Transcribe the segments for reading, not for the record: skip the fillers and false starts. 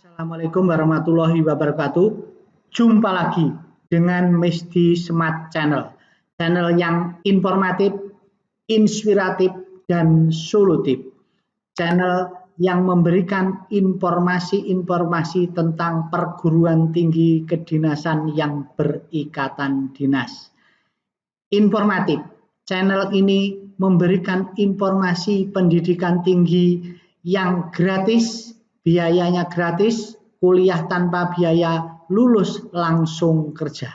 Assalamualaikum warahmatullahi wabarakatuh. Jumpa lagi dengan Mesdi Smart Channel. Channel yang informatif, inspiratif, dan solutif. Channel yang memberikan informasi-informasi tentang perguruan tinggi kedinasan yang berikatan dinas. Informatif. Channel ini memberikan informasi pendidikan tinggi yang gratis, biayanya gratis, kuliah tanpa biaya, lulus langsung kerja.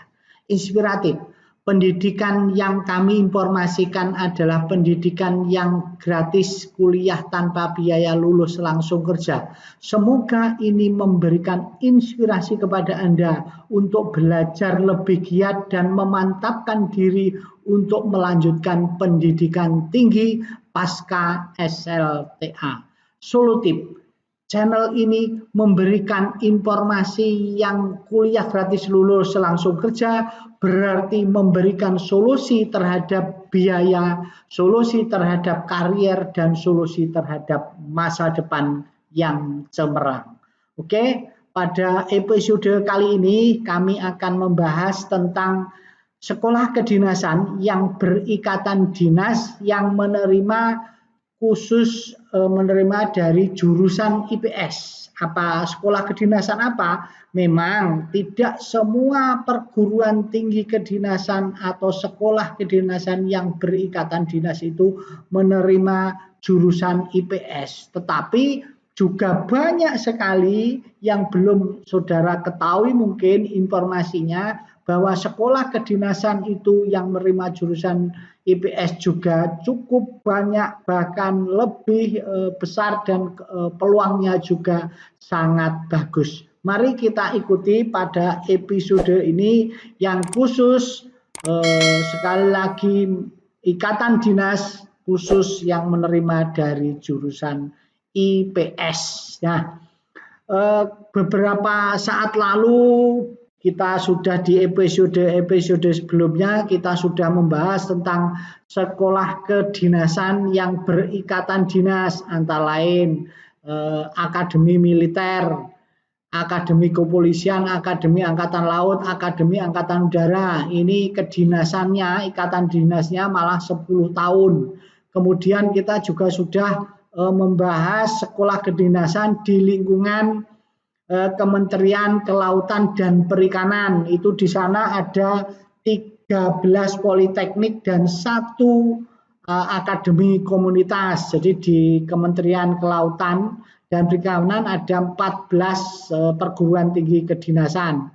Inspiratif. Pendidikan yang kami informasikan adalah pendidikan yang gratis, kuliah tanpa biaya, lulus langsung kerja. Semoga ini memberikan inspirasi kepada Anda untuk belajar lebih giat dan memantapkan diri untuk melanjutkan pendidikan tinggi pasca SLTA. Solutif. Channel ini memberikan informasi yang kuliah gratis lulus langsung kerja, berarti memberikan solusi terhadap biaya, solusi terhadap karier, dan solusi terhadap masa depan yang cemerlang. Oke, pada episode kali ini kami akan membahas tentang sekolah kedinasan yang berikatan dinas yang menerima khusus menerima dari jurusan IPS. Apa sekolah kedinasan apa? Memang tidak semua perguruan tinggi kedinasan atau sekolah kedinasan yang berikatan dinas itu menerima jurusan IPS. Tetapi juga banyak sekali yang belum saudara ketahui mungkin informasinya bahwa sekolah kedinasan itu yang menerima jurusan IPS juga cukup banyak, bahkan lebih besar dan peluangnya juga sangat bagus. Mari kita ikuti pada episode ini yang khusus sekali lagi ikatan dinas khusus yang menerima dari jurusan IPS. Nah, beberapa saat lalu kita sudah di episode sebelumnya kita sudah membahas tentang sekolah kedinasan yang berikatan dinas antara lain akademi militer, akademi kepolisian, akademi angkatan laut, akademi angkatan udara. Ini kedinasannya, ikatan dinasnya malah 10 tahun. Kemudian kita juga sudah membahas sekolah kedinasan di lingkungan Kementerian Kelautan dan Perikanan. Itu di sana ada 13 politeknik dan 1 akademi komunitas. Jadi di Kementerian Kelautan dan Perikanan ada 14 perguruan tinggi kedinasan.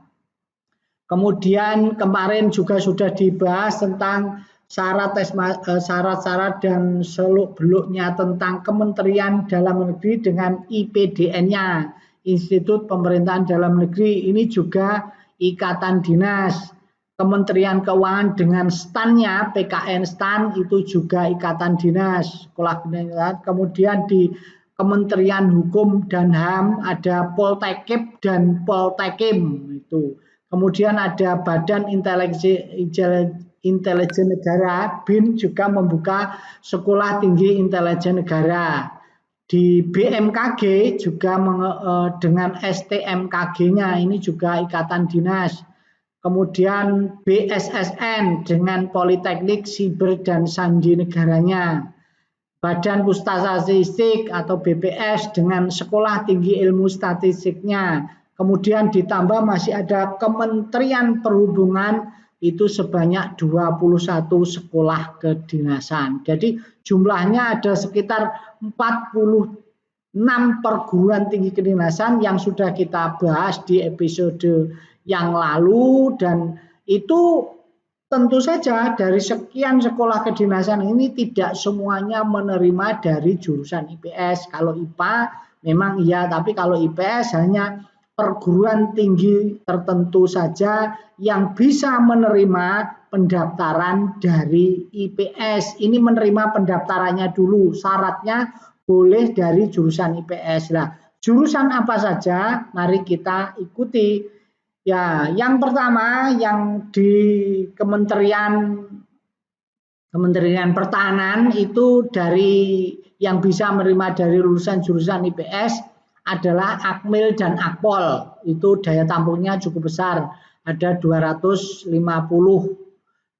Kemudian kemarin juga sudah dibahas tentang syarat-syarat dan seluk-beluknya tentang Kementerian Dalam Negeri dengan IPDN-nya. Institut Pemerintahan Dalam Negeri ini juga ikatan dinas. Kementerian Keuangan dengan STAN-nya, PKN STAN itu juga ikatan dinas. Sekolah kedinasan. Kemudian di Kementerian Hukum dan HAM ada Poltekip dan Poltekim itu. Kemudian ada Badan Intelijen Negara BIN juga membuka Sekolah Tinggi Intelijen Negara. Di BMKG juga dengan STMKG-nya ini juga ikatan dinas. Kemudian BSSN dengan Politeknik Siber dan Sandi Negaranya. Badan Pusat Statistik atau BPS dengan Sekolah Tinggi Ilmu Statistiknya. Kemudian ditambah masih ada Kementerian Perhubungan itu sebanyak 21 sekolah kedinasan. Jadi jumlahnya ada sekitar 46 perguruan tinggi kedinasan yang sudah kita bahas di episode yang lalu, dan itu tentu saja dari sekian sekolah kedinasan ini tidak semuanya menerima dari jurusan IPS. Kalau IPA memang iya, tapi kalau IPS hanya perguruan tinggi tertentu saja yang bisa menerima pendaftaran dari IPS. Ini menerima pendaftarannya dulu, syaratnya boleh dari jurusan IPS. Nah, jurusan apa saja? Mari kita ikuti. Ya, yang pertama yang di Kementerian Pertahanan itu dari yang bisa menerima dari lulusan jurusan IPS adalah Akmil dan Akpol. Itu daya tampungnya cukup besar, ada 250.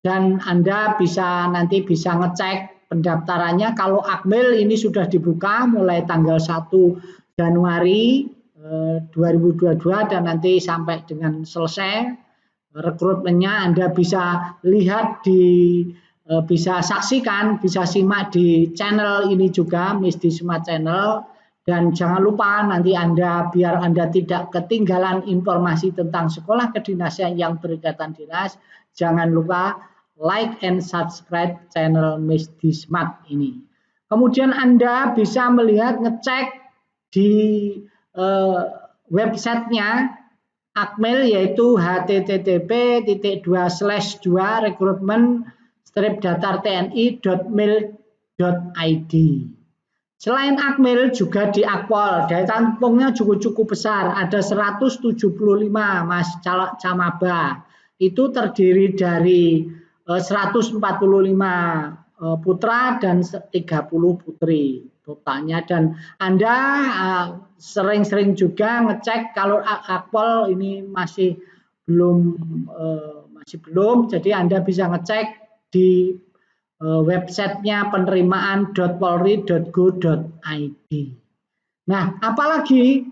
Dan Anda nanti bisa ngecek pendaftarannya. Kalau Akmil ini sudah dibuka mulai tanggal 1 Januari 2022 dan nanti sampai dengan selesai rekrutmennya. Anda bisa lihat bisa saksikan, bisa simak di channel ini juga, Miss Disma Channel. Dan jangan lupa nanti biar Anda tidak ketinggalan informasi tentang sekolah kedinasan yang berikatan dinas, jangan lupa like and subscribe channel Miss Dismat ini. Kemudian Anda bisa melihat, ngecek di websitenya Akmil, yaitu http://rekrutmen-daftar-tni.mil.id. Selain Akmil juga di Akpol, daya tampungnya cukup besar, ada 175 Mas Camaba. Itu terdiri dari 145 putra dan 30 putri totalnya. Dan Anda sering-sering juga ngecek kalau Akpol ini masih belum, jadi Anda bisa ngecek di websitenya penerimaan.polri.go.id. Nah, apalagi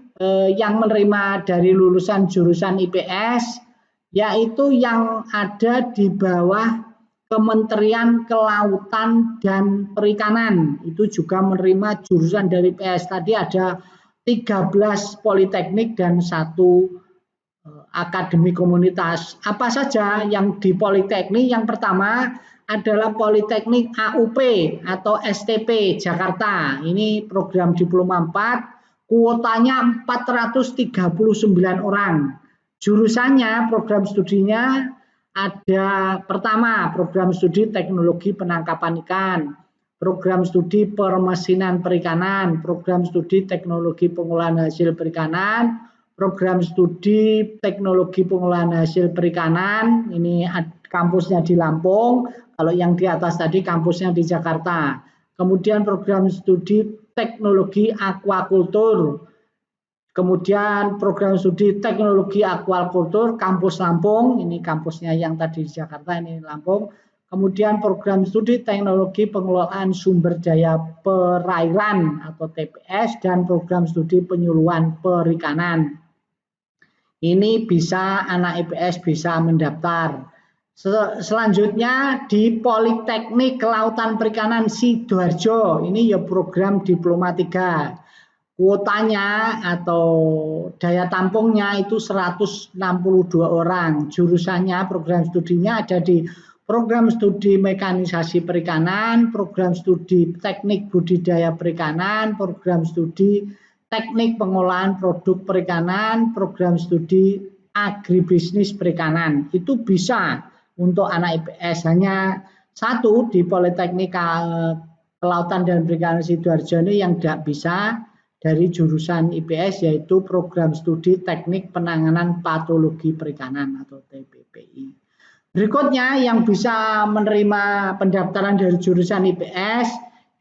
yang menerima dari lulusan jurusan IPS, yaitu yang ada di bawah Kementerian Kelautan dan Perikanan, itu juga menerima jurusan dari IPS. Tadi ada 13 politeknik dan 1 akademi komunitas. Apa saja yang di politeknik? Yang pertama adalah Politeknik AUP atau STP Jakarta. Ini program diploma 4, kuotanya 439 orang. Jurusannya, program studinya ada pertama program studi teknologi penangkapan ikan, program studi permesinan perikanan, program studi teknologi pengolahan hasil perikanan, program studi teknologi pengolahan hasil perikanan, ini kampusnya di Lampung. Kalau yang di atas tadi kampusnya di Jakarta. Kemudian program studi teknologi aquakultur. Kemudian program studi teknologi aquakultur kampus Lampung. Ini kampusnya yang tadi di Jakarta, ini Lampung. Kemudian program studi teknologi pengelolaan sumber daya perairan atau TPS dan program studi penyuluhan perikanan. Ini bisa anak IPS bisa mendaftar. Selanjutnya di Politeknik Kelautan Perikanan Sidoarjo, ini ya program diploma 3. Kuotanya atau daya tampungnya itu 162 orang. Jurusannya, program studinya ada di program studi mekanisasi perikanan, program studi teknik budidaya perikanan, program studi teknik pengolahan produk perikanan, program studi agribisnis perikanan. Itu bisa untuk anak IPS. Hanya satu di Politeknik Kelautan dan Perikanan Sidoarjo ini yang tidak bisa dari jurusan IPS, yaitu program studi teknik penanganan patologi perikanan atau TPPI. Berikutnya yang bisa menerima pendaftaran dari jurusan IPS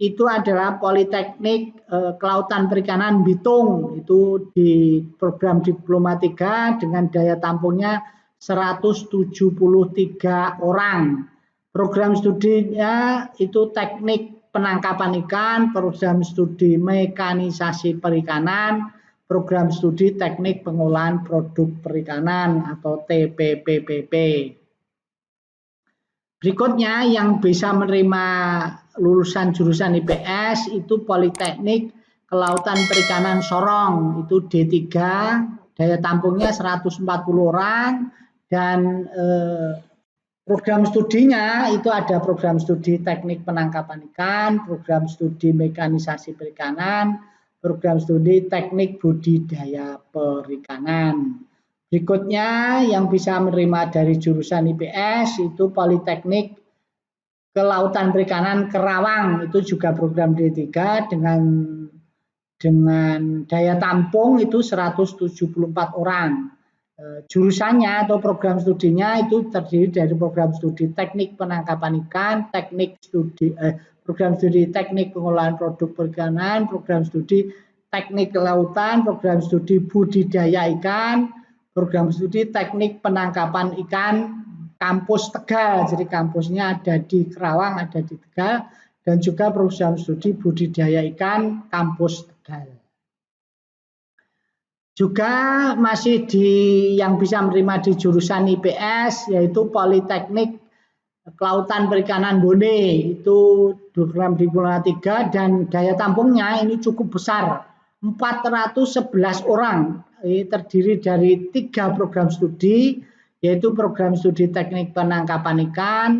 itu adalah Politeknik Kelautan Perikanan Bitung. Itu di program diploma 3 dengan daya tampungnya 173 orang. Program studinya itu teknik penangkapan ikan, program studi mekanisasi perikanan, program studi teknik pengolahan produk perikanan atau TPPPP. Berikutnya yang bisa menerima lulusan jurusan IPS itu Politeknik Kelautan Perikanan Sorong, itu D3, daya tampungnya 140 orang. Dan program studinya itu ada program studi teknik penangkapan ikan, program studi mekanisasi perikanan, program studi teknik budidaya perikanan. Berikutnya yang bisa menerima dari jurusan IPS itu Politeknik Kelautan Perikanan Kerawang, itu juga program D3 dengan daya tampung itu 174 orang. Jurusannya atau program studinya itu terdiri dari program studi teknik penangkapan ikan, program studi teknik pengolahan produk perikanan, program studi teknik kelautan, program studi budidaya ikan, program studi teknik penangkapan ikan kampus Tegal. Jadi kampusnya ada di Kerawang, ada di Tegal, dan juga program studi budidaya ikan kampus Tegal. Juga masih yang bisa menerima di jurusan IPS yaitu Politeknik Kelautan Perikanan Bone, itu program Diploma 3 dan daya tampungnya ini cukup besar, 411 orang. Ini terdiri dari 3 program studi, yaitu program studi teknik penangkapan ikan,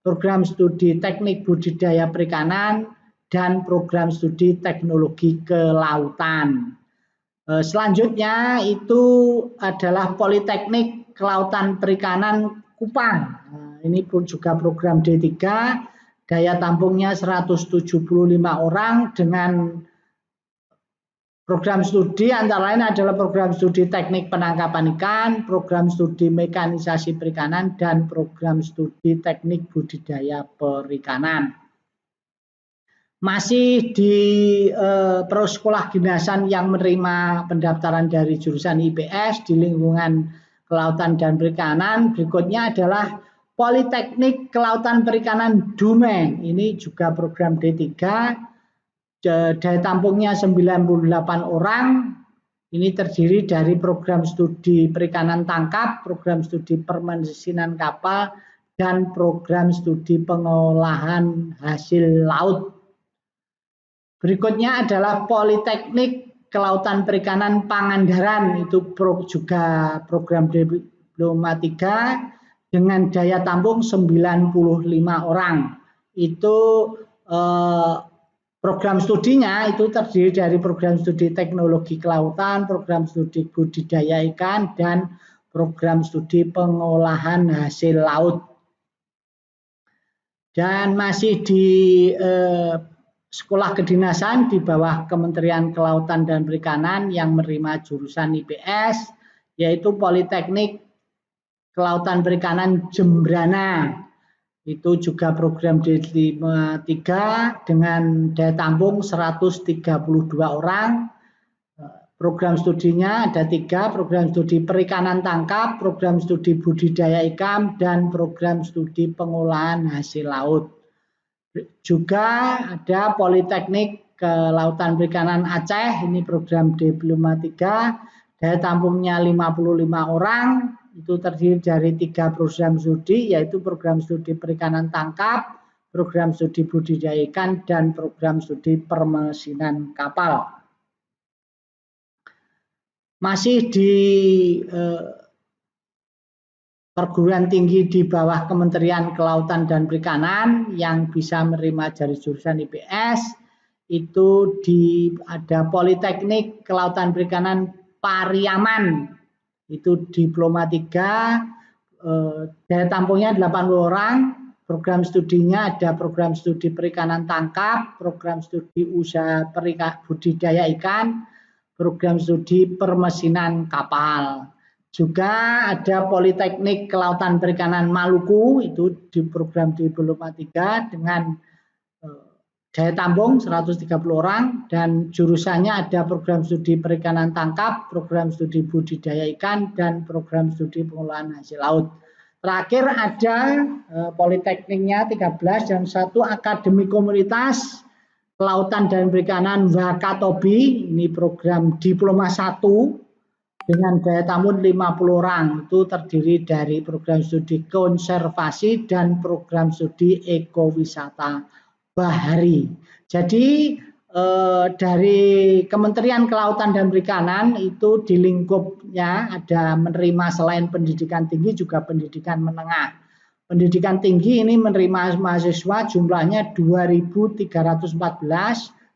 program studi teknik budidaya perikanan, dan program studi teknologi kelautan. Selanjutnya itu adalah Politeknik Kelautan Perikanan Kupang. Ini pun juga program D3, daya tampungnya 175 orang dengan program studi antara lain adalah program studi teknik penangkapan ikan, program studi mekanisasi perikanan, dan program studi teknik budidaya perikanan. Masih di sekolah kedinasan yang menerima pendaftaran dari jurusan IPS di lingkungan kelautan dan perikanan, berikutnya adalah Politeknik Kelautan Perikanan Dumeng. Ini juga program D3, daya tampungnya 98 orang. Ini terdiri dari program studi perikanan tangkap, program studi permesinan kapal, dan program studi pengolahan hasil laut. Berikutnya adalah Politeknik Kelautan Perikanan Pangandaran, itu juga program Diploma 3 dengan daya tampung 95 orang. Itu program studinya itu terdiri dari program studi teknologi kelautan, program studi budidaya ikan, dan program studi pengolahan hasil laut. Dan masih di sekolah kedinasan di bawah Kementerian Kelautan dan Perikanan yang menerima jurusan IPS, yaitu Politeknik Kelautan Perikanan Jembrana. Itu juga program D3 dengan daya tampung 132 orang. Program studinya ada 3, program studi perikanan tangkap, program studi budidaya ikan, dan program studi pengolahan hasil laut. Juga ada Politeknik Kelautan Perikanan Aceh, ini program Diploma 3, daya tampungnya 55 orang, itu terdiri dari 3 program studi, yaitu program studi perikanan tangkap, program studi budidaya ikan, dan program studi permesinan kapal. Masih di perguruan tinggi di bawah Kementerian Kelautan dan Perikanan yang bisa menerima dari jurusan IPS itu ada Politeknik Kelautan Perikanan Pariaman, itu Diploma 3, daya tampungnya 80 orang. Program studinya ada program studi perikanan tangkap, program studi usaha budidaya ikan, program studi permesinan kapal. Juga ada Politeknik Kelautan Perikanan Maluku, itu di program Diploma 3 dengan daya tampung 130 orang, dan jurusannya ada program studi perikanan tangkap, program studi budidaya ikan, dan program studi pengolahan hasil laut. Terakhir ada Politekniknya 13 dan 1 Akademi Komunitas Kelautan dan Perikanan Wakatobi, ini program Diploma 1 dengan daya tampung 50 orang, itu terdiri dari program studi konservasi dan program studi ekowisata bahari. Jadi dari Kementerian Kelautan dan Perikanan itu di lingkupnya ada menerima selain pendidikan tinggi juga pendidikan menengah. Pendidikan tinggi ini menerima mahasiswa jumlahnya 2.314,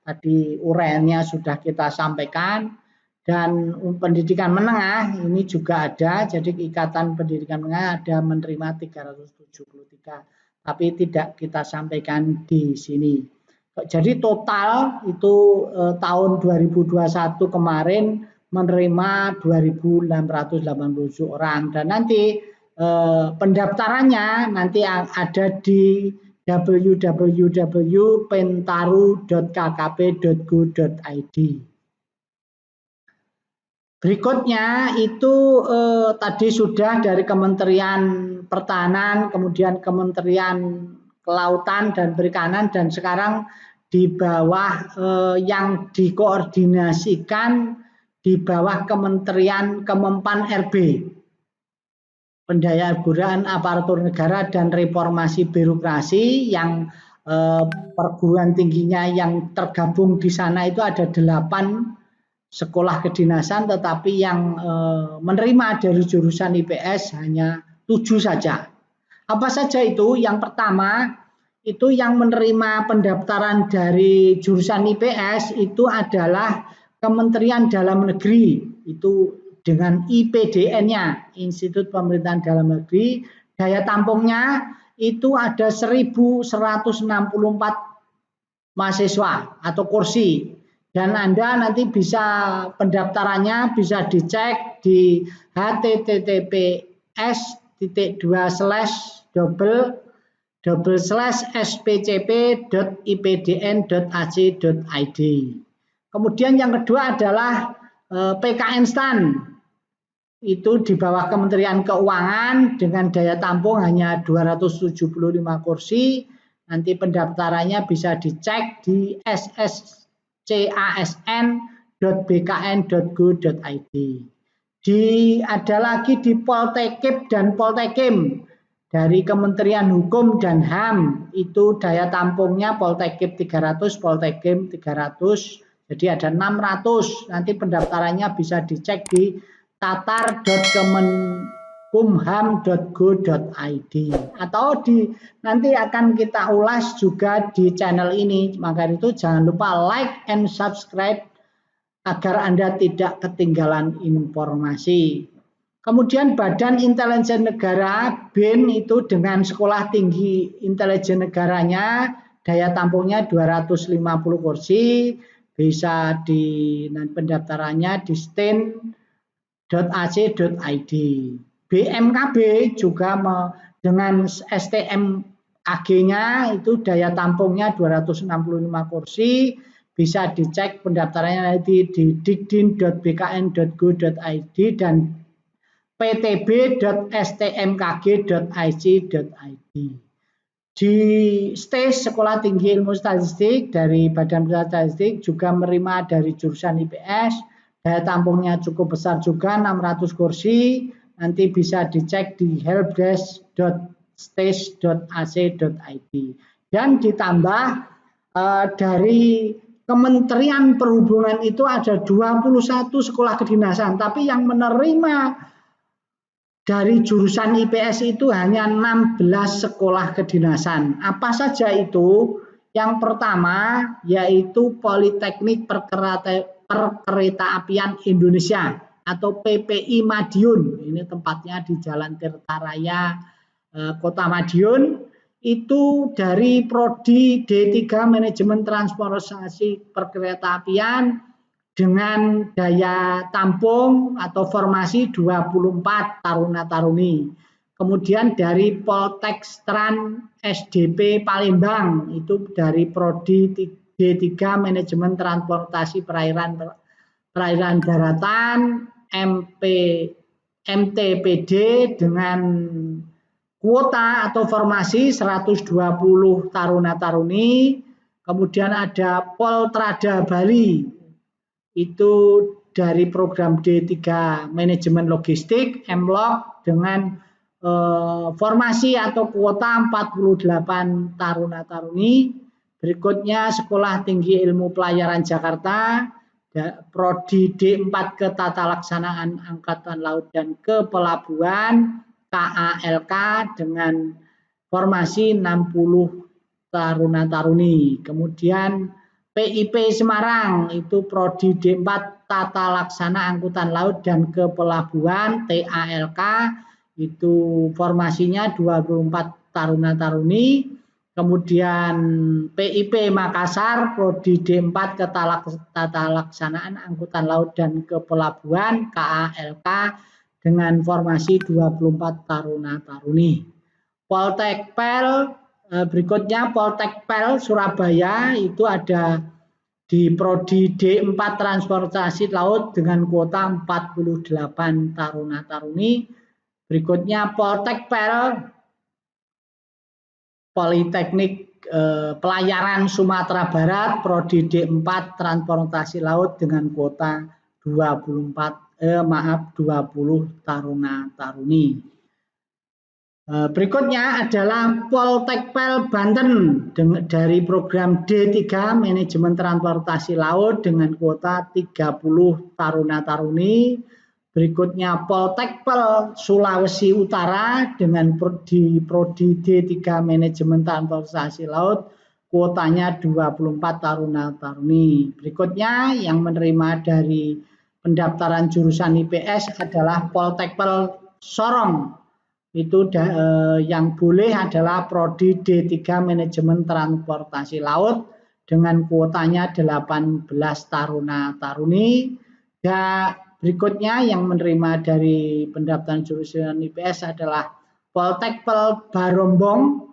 tadi uraiannya sudah kita sampaikan. Dan pendidikan menengah ini juga ada, jadi Ikatan Pendidikan Menengah ada menerima 373, tapi tidak kita sampaikan di sini. Jadi total itu tahun 2021 kemarin menerima 2.687 orang, dan nanti pendaftarannya nanti ada di www.pentaru.kkp.go.id. Berikutnya itu tadi sudah dari Kementerian Pertahanan, kemudian Kementerian Kelautan dan Perikanan, dan sekarang di bawah yang dikoordinasikan di bawah Kementerian Kemenpan RB, Pendayaan Aparatur Negara dan Reformasi Birokrasi, yang perguruan tingginya yang tergabung di sana itu ada 8 sekolah kedinasan, tetapi yang menerima dari jurusan IPS hanya 7 saja. Apa saja itu? Yang pertama, itu yang menerima pendaftaran dari jurusan IPS itu adalah Kementerian Dalam Negeri, itu dengan IPDN-nya, Institut Pemerintahan Dalam Negeri. Daya tampungnya itu ada 1.164 mahasiswa atau kursi. Dan Anda nanti bisa pendaftarannya bisa dicek di https://spcp.ipdn.ac.id. Kemudian yang kedua adalah PKN STAN. Itu di bawah Kementerian Keuangan dengan daya tampung hanya 275 kursi. Nanti pendaftarannya bisa dicek di casn.bkn.go.id. Ada lagi di Poltekip dan Poltekim dari Kementerian Hukum dan HAM, itu daya tampungnya Poltekip 300, Poltekim 300, jadi ada 600. Nanti pendaftarannya bisa dicek di tatar.kemenkumham.go.id atau nanti akan kita ulas juga di channel ini. Maka itu jangan lupa like and subscribe agar Anda tidak ketinggalan informasi. Kemudian Badan Intelijen Negara BIN itu dengan Sekolah Tinggi Intelijen Negaranya daya tampungnya 250 kursi, bisa pendaftarannya di stin.ac.id. BMKB juga dengan STMKG-nya itu daya tampungnya 265 kursi, bisa dicek pendaftarannya nanti di dikdin.bkn.go.id dan ptb.stmkg.ic.id. Di STIS, Sekolah Tinggi Ilmu Statistik dari Badan Pusat Statistik, juga menerima dari jurusan IPS. Daya tampungnya cukup besar juga, 600 kursi. Nanti bisa dicek di helpdesk.stis.ac.id. Dan ditambah dari Kementerian Perhubungan itu ada 21 sekolah kedinasan, tapi yang menerima dari jurusan IPS itu hanya 16 sekolah kedinasan. Apa saja itu? Yang pertama yaitu Politeknik Perkeretaapian Indonesia atau PPI Madiun. Ini tempatnya di Jalan Tirtaraya, Kota Madiun. Itu dari Prodi D3 Manajemen Transportasi Perkeretaapian dengan daya tampung atau formasi 24 taruna-taruni. Kemudian dari Poltekstran SDP Palembang, itu dari Prodi D3 Manajemen Transportasi Perairan Daratan MTPD dengan kuota atau formasi 120 taruna-taruni. Kemudian ada Poltrada Bali, itu dari program D3 Manajemen Logistik MLOG dengan formasi atau kuota 48 taruna-taruni. Berikutnya Sekolah Tinggi Ilmu Pelayaran Jakarta, Prodi D4 Ketatalaksanaan Angkatan Laut dan Kepelabuhan KALK dengan formasi 60 taruna-taruni. Kemudian PIP Semarang itu Prodi D4 Tata Laksana Angkutan Laut dan Kepelabuhan TALK, itu formasinya 24 taruna-taruni. Kemudian PIP Makassar Prodi D4 Tata Laksanaan Angkutan Laut dan Kepelabuhan KALK dengan formasi 24 taruna-taruni. Poltekpel berikutnya Poltekpel Surabaya, itu ada di Prodi D4 Transportasi Laut dengan kuota 48 taruna-taruni. Berikutnya Poltekpel Politeknik Pelayaran Sumatera Barat Prodi D4 Transportasi Laut dengan kuota 20 taruna-taruni. Berikutnya adalah Poltekpel Banten dari program D3 Manajemen Transportasi Laut dengan kuota 30 taruna-taruni. Berikutnya Poltekpel Sulawesi Utara dengan Prodi D3 Manajemen Transportasi Laut kuotanya 24 taruna-taruni. Berikutnya yang menerima dari pendaftaran jurusan IPS adalah Poltekpel Sorong. Itu yang boleh adalah Prodi D3 Manajemen Transportasi Laut dengan kuotanya 18 taruna-taruni. Dan berikutnya yang menerima dari pendaftaran jurusan IPS adalah Poltekpel Barombong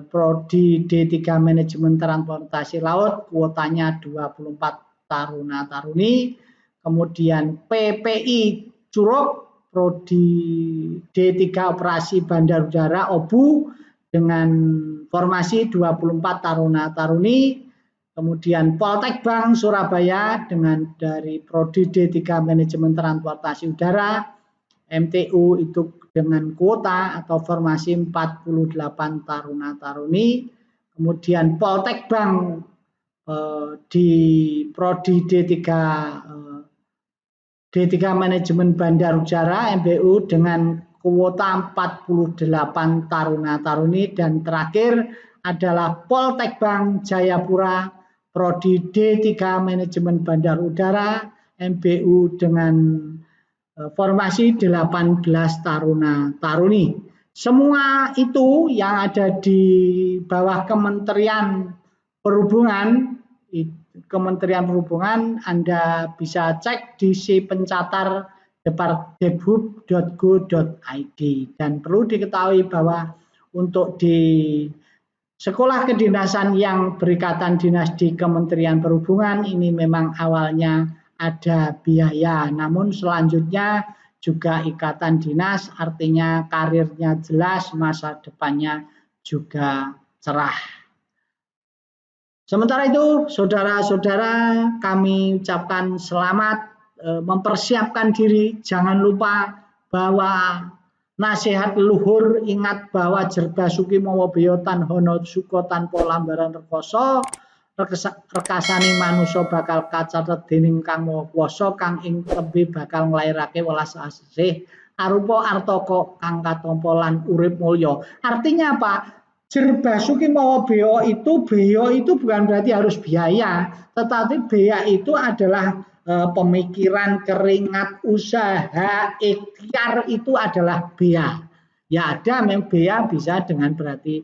Prodi D3 Manajemen Transportasi Laut kuotanya 24 taruna-taruni. Kemudian PPI Curug Prodi D3 Operasi Bandar Udara OBU dengan formasi 24 taruna-taruni. Kemudian Poltekbang Surabaya dengan dari Prodi D3 Manajemen Transportasi Udara MTU itu dengan kuota atau formasi 48 taruna-taruni. Kemudian Poltekbang di Prodi D3 Manajemen Bandar Udara MBU dengan kuota 48 taruna-taruni. Dan terakhir adalah Poltekbang Jayapura Prodi D3 Manajemen Bandar Udara MBU dengan formasi 18 taruna-taruni. Semua itu yang ada di bawah Kementerian Perhubungan, Anda bisa cek di sipencatar departdebhub.go.id. Dan perlu diketahui bahwa untuk di sekolah kedinasan yang berikatan dinas di Kementerian Perhubungan ini memang awalnya ada biaya, namun selanjutnya juga ikatan dinas, artinya karirnya jelas, masa depannya juga cerah. Sementara itu, saudara-saudara, kami ucapkan selamat mempersiapkan diri. Jangan lupa bahwa nasihat leluhur, ingat bahwa Jerbasuki mawa beya tan hono suka tanpa lambaran rekoso, rekasane manusa bakal kacatet dening Kang Maha Kuwasa kang ing tembe bakal nglairake welas asih arupa artaka kang katampa lan urip mulya. Artinya apa? Jerbasuki mawa beya itu bukan berarti harus biaya, tetapi beya itu adalah pemikiran, keringat, usaha, ikhtiar itu adalah beya. Ya ada memang beya bisa dengan berarti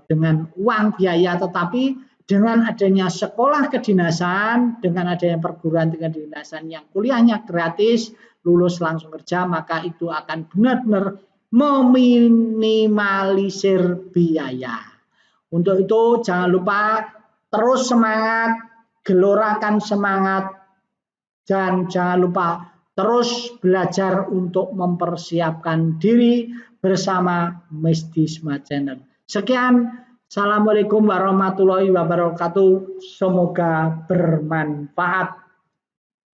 dengan uang biaya, tetapi dengan adanya sekolah kedinasan, dengan adanya perguruan tinggi kedinasan yang kuliahnya gratis, lulus langsung kerja, maka itu akan benar-benar meminimalisir biaya. Untuk itu jangan lupa terus semangat, gelorakan semangat, dan jangan lupa terus belajar untuk mempersiapkan diri bersama Mesdisma Channel. Sekian. Assalamualaikum warahmatullahi wabarakatuh. Semoga bermanfaat.